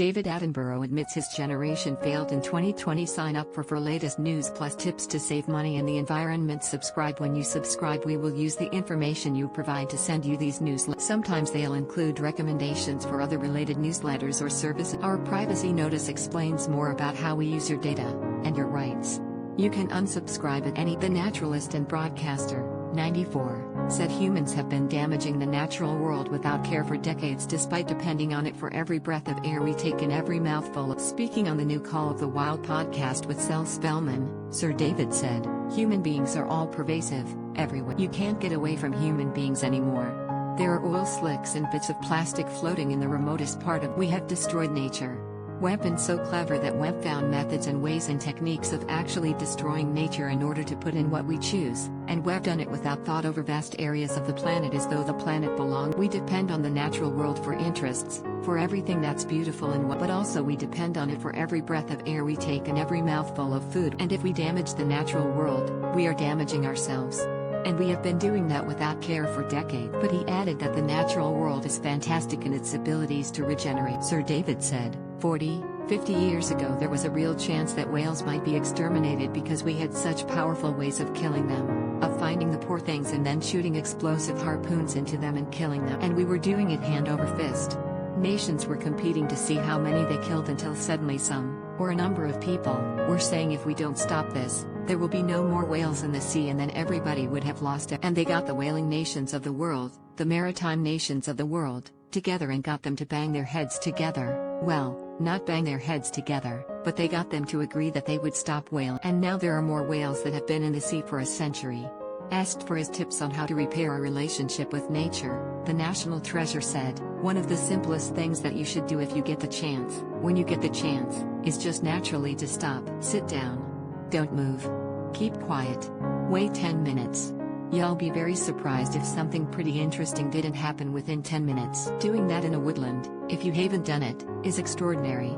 David Attenborough admits his generation failed in 2020. Sign up for latest news plus tips to save money and the environment. Subscribe. When you subscribe, we will use the information you provide to send you these newsletters. Sometimes they'll include recommendations for other related newsletters or services. Our privacy notice explains more about how we use your data and your rights. You can unsubscribe at any. The naturalist and broadcaster, 94, said humans have been damaging the natural world without care for decades, despite depending on it for every breath of air we take and every mouthful of. Speaking on the new Call of the Wild podcast with Sel Spellman, Sir David said, "Human beings are all pervasive, everywhere. You can't get away from human beings anymore. There are oil slicks and bits of plastic floating in the remotest part of. We have destroyed nature. We've been so clever that we've found methods and ways and techniques of actually destroying nature in order to put in what we choose, and we've done it without thought over vast areas of the planet as though the planet belonged. We depend on the natural world for interests, for everything that's beautiful and but also we depend on it for every breath of air we take and every mouthful of food. And if we damage the natural world, we are damaging ourselves. And we have been doing that without care for decades." But he added that the natural world is fantastic in its abilities to regenerate. Sir David said, 50 years ago there was a real chance that whales might be exterminated because we had such powerful ways of killing them, of finding the poor things and then shooting explosive harpoons into them and killing them. And we were doing it hand over fist. Nations were competing to see how many they killed until suddenly some, or a number of people, were saying if we don't stop this, there will be no more whales in the sea and then everybody would have lost it. And they got the whaling nations of the world, the maritime nations of the world, together and got them to bang their heads together. Well, not bang their heads together, but they got them to agree that they would stop whaling. And now there are more whales that have been in the sea for a century. Asked for his tips on how to repair a relationship with nature, the national treasure said, "One of the simplest things that you should do if you get the chance, when you get the chance, is just naturally to stop. Sit down. Don't move. Keep quiet. Wait 10 minutes. You'll be very surprised if something pretty interesting didn't happen within 10 minutes. Doing that in a woodland, if you haven't done it, is extraordinary.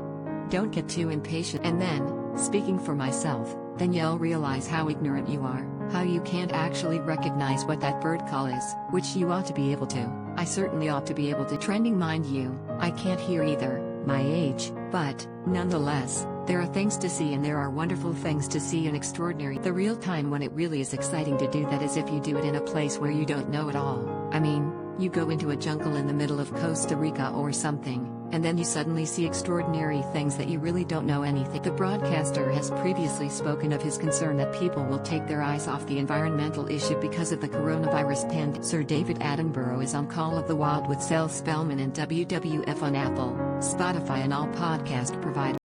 Don't get too impatient." And then, speaking for myself, then you'll realize how ignorant you are, how you can't actually recognize what that bird call is, which you ought to be able to. I certainly ought to be able to. Trending, mind you, I can't hear either, my age, but, nonetheless, there are things to see and there are wonderful things to see and extraordinary. The real time when it really is exciting to do that is if you do it in a place where you don't know at all. I mean, you go into a jungle in the middle of Costa Rica or something, and then you suddenly see extraordinary things that you really don't know anything. The broadcaster has previously spoken of his concern that people will take their eyes off the environmental issue because of the coronavirus pandemic. Sir David Attenborough is on Call of the Wild with Sel Spellman and WWF on Apple, Spotify and all podcast providers.